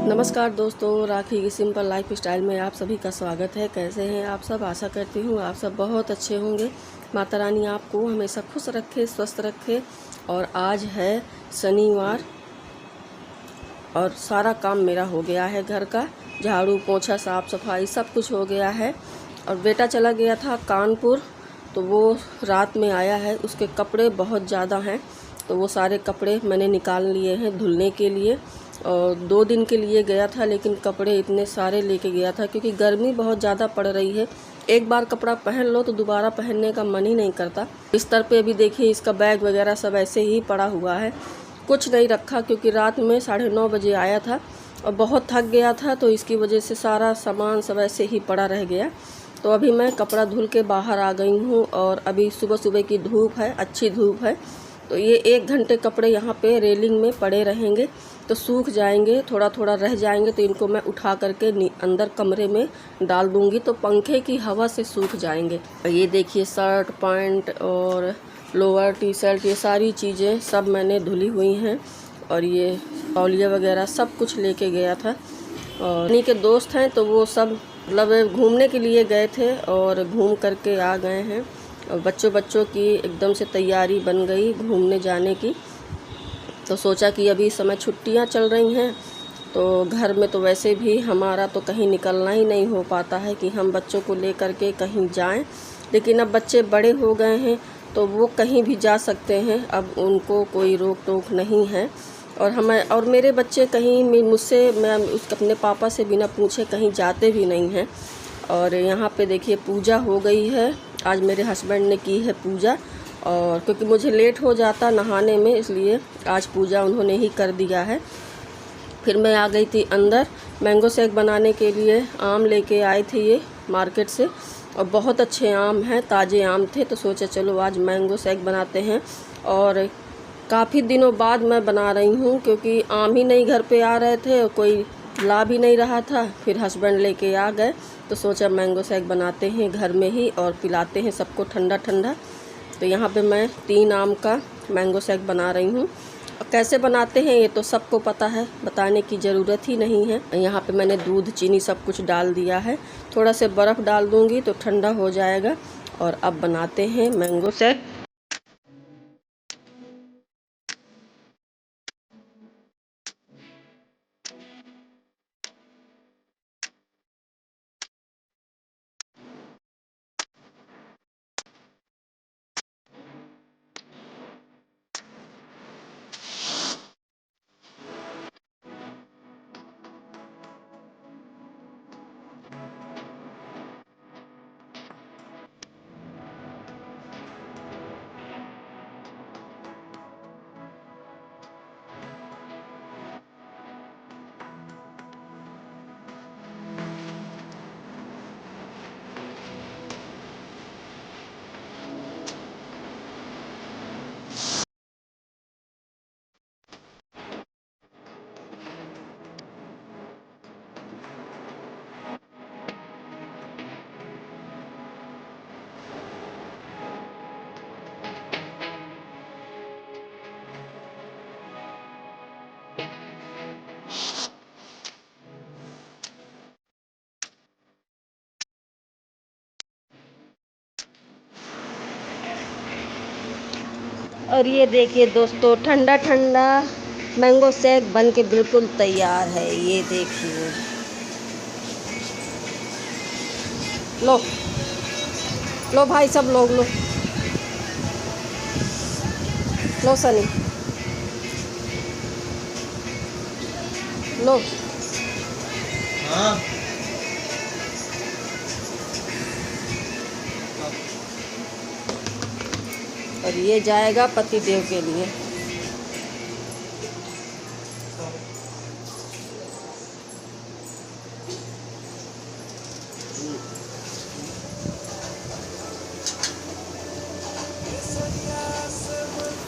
नमस्कार दोस्तों, राखी की सिंपल लाइफ स्टाइल में आप सभी का स्वागत है। कैसे हैं आप सब? आशा करती हूँ आप सब बहुत अच्छे होंगे। माता रानी आपको हमेशा खुश रखे, स्वस्थ रखे। और आज है शनिवार और सारा काम मेरा हो गया है, घर का झाड़ू पोछा साफ़ सफाई सब कुछ हो गया है। और बेटा चला गया था कानपुर, तो वो रात में आया है। उसके कपड़े बहुत ज़्यादा हैं, तो वो सारे कपड़े मैंने निकाल लिए हैं धुलने के लिए। और 2 दिन के लिए गया था, लेकिन कपड़े इतने सारे लेके गया था क्योंकि गर्मी बहुत ज़्यादा पड़ रही है। एक बार कपड़ा पहन लो तो दोबारा पहनने का मन ही नहीं करता। बिस्तर पे भी देखिए इसका बैग वगैरह सब ऐसे ही पड़ा हुआ है, कुछ नहीं रखा क्योंकि रात में 9:30 बजे आया था और बहुत थक गया था, तो इसकी वजह से सारा सामान सब ऐसे ही पड़ा रह गया। तो अभी मैं कपड़ा धुल के बाहर आ गई हूँ और अभी सुबह सुबह की धूप है, अच्छी धूप है। तो ये 1 घंटे कपड़े यहाँ पे रेलिंग में पड़े रहेंगे तो सूख जाएंगे, थोड़ा थोड़ा रह जाएंगे तो इनको मैं उठा करके अंदर कमरे में डाल दूँगी तो पंखे की हवा से सूख जाएंगे। ये देखिए शर्ट पैंट और लोअर टी शर्ट ये सारी चीज़ें सब मैंने धुली हुई हैं। और ये तौलिया वगैरह सब कुछ लेके गया था। और उन्हीं के दोस्त हैं तो वो सब मतलब घूमने के लिए गए थे और घूम करके आ गए हैं। और बच्चों की एकदम से तैयारी बन गई घूमने जाने की। तो सोचा कि अभी समय छुट्टियां चल रही हैं तो घर में तो वैसे भी हमारा तो कहीं निकलना ही नहीं हो पाता है कि हम बच्चों को लेकर के कहीं जाएं। लेकिन अब बच्चे बड़े हो गए हैं तो वो कहीं भी जा सकते हैं, अब उनको कोई रोक टोक नहीं है। और मेरे बच्चे कहीं मैं अपने पापा से बिना पूछे कहीं जाते भी नहीं हैं। और यहाँ पे देखिए पूजा हो गई है, आज मेरे हस्बैंड ने की है पूजा। और क्योंकि मुझे लेट हो जाता नहाने में, इसलिए आज पूजा उन्होंने ही कर दिया है। फिर मैं आ गई थी अंदर मैंगो शेक बनाने के लिए। आम लेके आए थे ये मार्केट से और बहुत अच्छे आम हैं, ताज़े आम थे, तो सोचा चलो आज मैंगो शेक बनाते हैं। और काफ़ी दिनों बाद मैं बना रही हूँ क्योंकि आम ही नहीं घर पे आ रहे थे और कोई ला भी नहीं रहा था। फिर हस्बैंड लेके आ गए तो सोचा मैंगो शेक बनाते हैं घर में ही और पिलाते हैं सबको ठंडा ठंडा। तो यहाँ पे मैं 3 आम का मैंगो शेक बना रही हूँ। और कैसे बनाते हैं ये तो सबको पता है, बताने की ज़रूरत ही नहीं है। यहाँ पे मैंने दूध चीनी सब कुछ डाल दिया है, थोड़ा से बर्फ़ डाल दूँगी तो ठंडा हो जाएगा। और अब बनाते हैं मैंगो शेक। और ये देखिए दोस्तों ठंडा ठंडा मैंगो शेक बन के बिल्कुल तैयार है। ये देखिए, लो लो भाई सब लोग लो, लो सनी लो। हाँ। और ये जाएगा पति देव के लिए।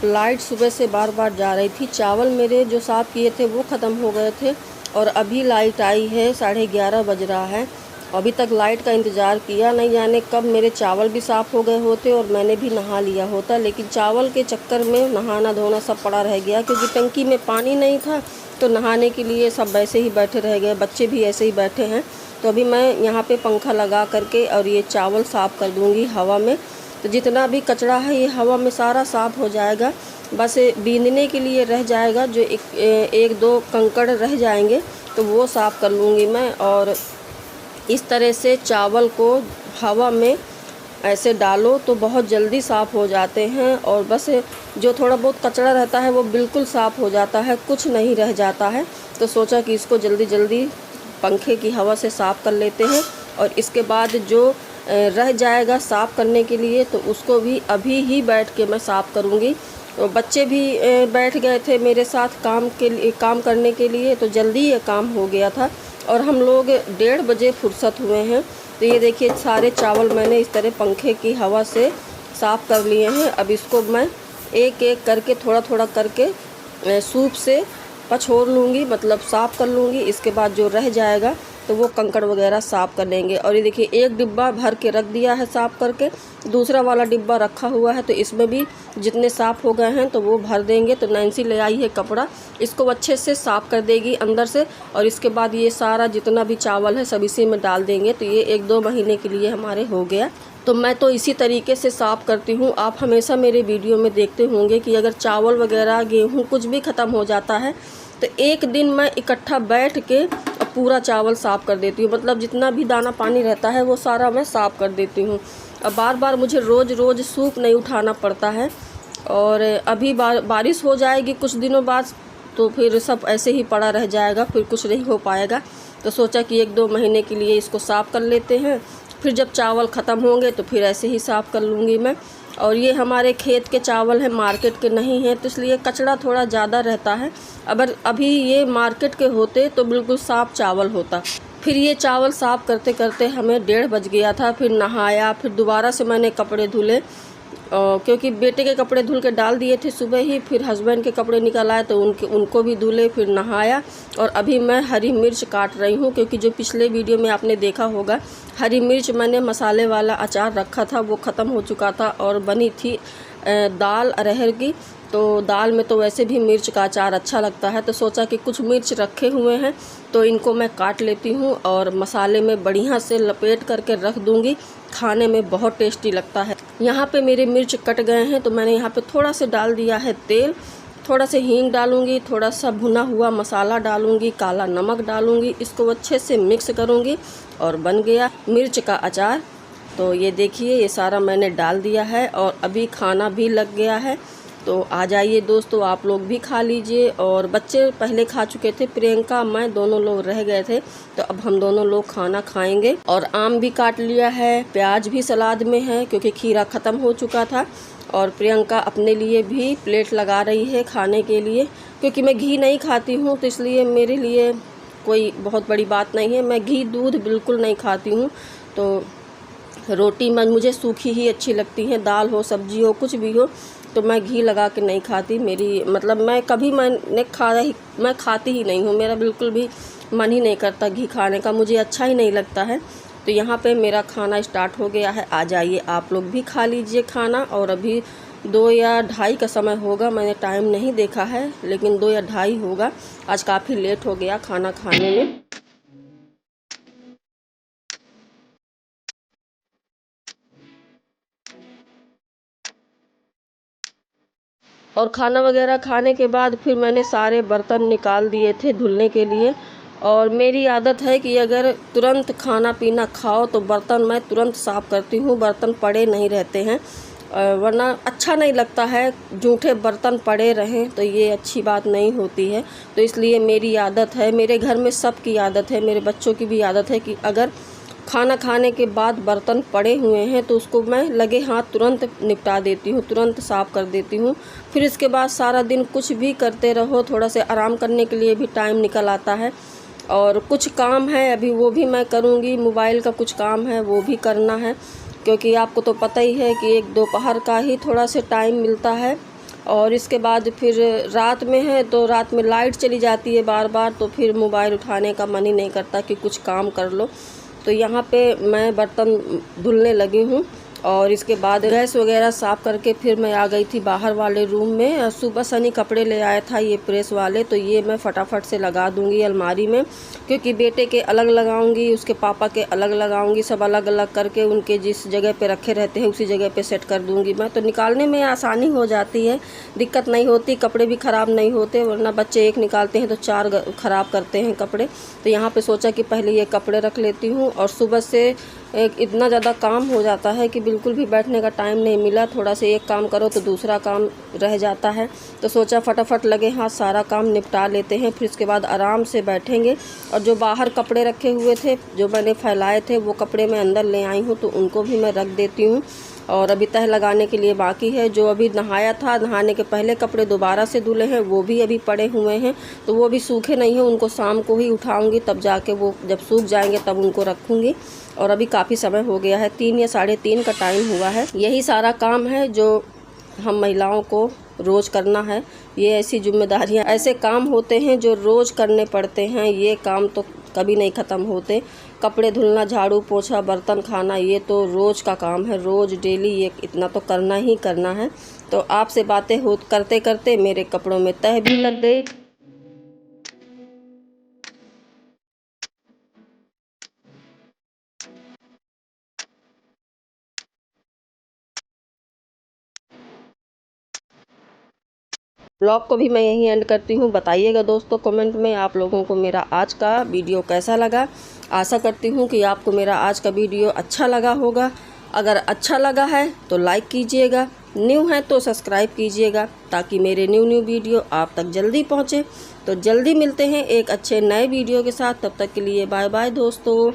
लाइट सुबह से बार बार जा रही थी, चावल मेरे जो साफ़ किए थे वो ख़त्म हो गए थे। और अभी लाइट आई है, 11:30 बज रहा है अभी तक लाइट का इंतज़ार किया, नहीं जाने कब मेरे चावल भी साफ़ हो गए होते और मैंने भी नहा लिया होता, लेकिन चावल के चक्कर में नहाना धोना सब पड़ा रह गया, क्योंकि टंकी में पानी नहीं था। तो नहाने के लिए सब वैसे ही बैठे रह गए, बच्चे भी ऐसे ही बैठे हैं। तो अभी मैं यहाँ पे पंखा लगा करके और ये चावल साफ़ कर दूँगी हवा में। तो जितना भी कचरा है ये हवा में सारा साफ़ हो जाएगा, बस बीनने के लिए रह जाएगा। जो एक दो कंकड़ रह जाएंगे तो वो साफ़ कर लूँगी मैं। और इस तरह से चावल को हवा में ऐसे डालो तो बहुत जल्दी साफ़ हो जाते हैं, और बस जो थोड़ा बहुत कचरा रहता है वो बिल्कुल साफ़ हो जाता है, कुछ नहीं रह जाता है। तो सोचा कि इसको जल्दी जल्दी पंखे की हवा से साफ़ कर लेते हैं, और इसके बाद जो रह जाएगा साफ़ करने के लिए तो उसको भी अभी ही बैठ के मैं साफ़ करूँगी। तो बच्चे भी बैठ गए थे मेरे साथ काम करने के लिए, तो जल्दी ये काम हो गया था और हम लोग 1:30 बजे फुर्सत हुए हैं। तो ये देखिए सारे चावल मैंने इस तरह पंखे की हवा से साफ़ कर लिए हैं। अब इसको मैं एक एक करके थोड़ा थोड़ा करके सूप से पछोड़ लूँगी, मतलब साफ़ कर लूँगी। इसके बाद जो रह जाएगा तो वो कंकड़ वगैरह साफ़ कर लेंगे। और ये देखिए एक डिब्बा भर के रख दिया है साफ़ करके, दूसरा वाला डिब्बा रखा हुआ है, तो इसमें भी जितने साफ़ हो गए हैं तो वो भर देंगे। तो नैन्सी ले आई है कपड़ा, इसको अच्छे से साफ़ कर देगी अंदर से, और इसके बाद ये सारा जितना भी चावल है सब इसी में डाल देंगे। तो ये 1-2 महीने के लिए हमारे हो गया। तो मैं तो इसी तरीके से साफ़ करती हूँ। आप हमेशा मेरे वीडियो में देखते होंगे कि अगर चावल वगैरह गेहूँ कुछ भी ख़त्म हो जाता है तो एक दिन मैं इकट्ठा बैठ के पूरा चावल साफ़ कर देती हूँ, मतलब जितना भी दाना पानी रहता है वो सारा मैं साफ़ कर देती हूँ। अब बार बार मुझे रोज़ रोज़ सूप नहीं उठाना पड़ता है। और अभी बारिश हो जाएगी कुछ दिनों बाद, तो फिर सब ऐसे ही पड़ा रह जाएगा, फिर कुछ नहीं हो पाएगा। तो सोचा कि 1-2 महीने के लिए इसको साफ़ कर लेते हैं, फिर जब चावल ख़त्म होंगे तो फिर ऐसे ही साफ़ कर लूँगी मैं। और ये हमारे खेत के चावल हैं, मार्केट के नहीं हैं, तो इसलिए कचरा थोड़ा ज़्यादा रहता है। अगर अभी ये मार्केट के होते तो बिल्कुल साफ़ चावल होता। फिर ये चावल साफ़ करते करते हमें 1:30 बज गया था। फिर नहाया, फिर दोबारा से मैंने कपड़े धुले, क्योंकि बेटे के कपड़े धुल के डाल दिए थे सुबह ही। फिर हस्बैंड के कपड़े निकल आए तो उनको भी धुले, फिर नहाया। और अभी मैं हरी मिर्च काट रही हूँ, क्योंकि जो पिछले वीडियो में आपने देखा होगा हरी मिर्च मैंने मसाले वाला अचार रखा था, वो ख़त्म हो चुका था और बनी थी दाल अरहर की। तो दाल में तो वैसे भी मिर्च का अचार अच्छा लगता है, तो सोचा कि कुछ मिर्च रखे हुए हैं तो इनको मैं काट लेती हूँ और मसाले में बढ़िया से लपेट करके रख दूँगी। खाने में बहुत टेस्टी लगता है। यहाँ पे मेरे मिर्च कट गए हैं तो मैंने यहाँ पे थोड़ा सा डाल दिया है तेल, थोड़ा सा हींग डालूँगी, थोड़ा सा भुना हुआ मसाला डालूँगी, काला नमक डालूँगी, इसको अच्छे से मिक्स करूँगी और बन गया मिर्च का अचार। तो ये देखिए ये सारा मैंने डाल दिया है और अभी खाना भी लग गया है। तो आ जाइए दोस्तों, आप लोग भी खा लीजिए। और बच्चे पहले खा चुके थे, प्रियंका मैं दोनों लोग रह गए थे, तो अब हम दोनों लोग खाना खाएंगे। और आम भी काट लिया है, प्याज भी सलाद में है क्योंकि खीरा ख़त्म हो चुका था। और प्रियंका अपने लिए भी प्लेट लगा रही है खाने के लिए, क्योंकि मैं घी नहीं खाती हूँ तो इसलिए मेरे लिए कोई बहुत बड़ी बात नहीं है। मैं घी दूध बिल्कुल नहीं खाती हूँ, तो रोटी मुझे सूखी ही अच्छी लगती है, दाल हो सब्जी हो कुछ भी हो, तो मैं घी लगा के नहीं खाती। मैं कभी मैं खाती ही नहीं हूँ, मेरा बिल्कुल भी मन ही नहीं करता घी खाने का, मुझे अच्छा ही नहीं लगता है। तो यहाँ पे मेरा खाना स्टार्ट हो गया है, आ जाइए आप लोग भी खा लीजिए खाना। और अभी 2 या ढाई का समय होगा, मैंने टाइम नहीं देखा है, लेकिन 2 या ढाई होगा। आज काफ़ी लेट हो गया खाना खाने में। और खाना वगैरह खाने के बाद फिर मैंने सारे बर्तन निकाल दिए थे धुलने के लिए। और मेरी आदत है कि अगर तुरंत खाना पीना खाओ तो बर्तन मैं तुरंत साफ़ करती हूँ, बर्तन पड़े नहीं रहते हैं, वरना अच्छा नहीं लगता है। जूठे बर्तन पड़े रहें तो ये अच्छी बात नहीं होती है। तो इसलिए मेरी आदत है, मेरे घर में सबकी आदत है, मेरे बच्चों की भी आदत है कि अगर खाना खाने के बाद बर्तन पड़े हुए हैं तो उसको मैं लगे हाथ तुरंत निपटा देती हूँ, तुरंत साफ़ कर देती हूँ। फिर इसके बाद सारा दिन कुछ भी करते रहो, थोड़ा से आराम करने के लिए भी टाइम निकल आता है। और कुछ काम है अभी वो भी मैं करूँगी, मोबाइल का कुछ काम है वो भी करना है, क्योंकि आपको तो पता ही है कि एक दोपहर का ही थोड़ा से टाइम मिलता है। और इसके बाद फिर रात में है तो रात में लाइट चली जाती है बार बार, तो फिर मोबाइल उठाने का मन ही नहीं करता कि कुछ काम कर लो। तो यहाँ पे मैं बर्तन धुलने लगी हूँ और इसके बाद गैस वगैरह साफ़ करके फिर मैं आ गई थी बाहर वाले रूम में। सुबह सनी कपड़े ले आया था ये प्रेस वाले, तो ये मैं फटाफट से लगा दूंगी अलमारी में, क्योंकि बेटे के अलग लगाऊंगी, उसके पापा के अलग लगाऊंगी, सब अलग अलग करके उनके जिस जगह पे रखे रहते हैं उसी जगह पे सेट कर दूंगी मैं। तो निकालने में आसानी हो जाती है, दिक्कत नहीं होती, कपड़े भी ख़राब नहीं होते, वरना बच्चे एक निकालते हैं तो 4 ख़राब करते हैं कपड़े। तो यहाँ पर सोचा कि पहले ये कपड़े रख लेती हूँ। और सुबह से इतना ज़्यादा काम हो जाता है कि बिल्कुल भी बैठने का टाइम नहीं मिला। थोड़ा से एक काम करो तो दूसरा काम रह जाता है, तो सोचा फटाफट लगे हाथ सारा काम निपटा लेते हैं, फिर उसके बाद आराम से बैठेंगे। और जो बाहर कपड़े रखे हुए थे, जो मैंने फैलाए थे, वो कपड़े मैं अंदर ले आई हूँ, तो उनको भी मैं रख देती हूँ। और अभी तह लगाने के लिए बाकी है। जो अभी नहाया था, नहाने के पहले कपड़े दोबारा से धुले हैं, वो भी अभी पड़े हुए हैं, तो वो भी सूखे नहीं हैं, उनको शाम को ही उठाऊंगी, तब जाके वो जब सूख जाएंगे तब उनको रखूँगी। और अभी काफ़ी समय हो गया है, 3 या 3:30 का टाइम हुआ है। यही सारा काम है जो हम महिलाओं को रोज़ करना है। ये ऐसी जिम्मेदारियां, ऐसे काम होते हैं जो रोज़ करने पड़ते हैं। ये काम तो कभी नहीं ख़त्म होते। कपड़े धुलना, झाड़ू पोछा, बर्तन खाना, ये तो रोज़ का काम है, रोज़ डेली ये इतना तो करना ही करना है। तो आपसे बातें हो करते करते मेरे कपड़ों में तह भी लग गई। ब्लॉग को भी मैं यहीं एंड करती हूँ। बताइएगा दोस्तों कमेंट में आप लोगों को मेरा आज का वीडियो कैसा लगा। आशा करती हूँ कि आपको मेरा आज का वीडियो अच्छा लगा होगा। अगर अच्छा लगा है तो लाइक कीजिएगा, न्यू है तो सब्सक्राइब कीजिएगा, ताकि मेरे न्यू वीडियो आप तक जल्दी पहुँचे। तो जल्दी मिलते हैं एक अच्छे नए वीडियो के साथ, तब तक के लिए बाय बाय दोस्तों।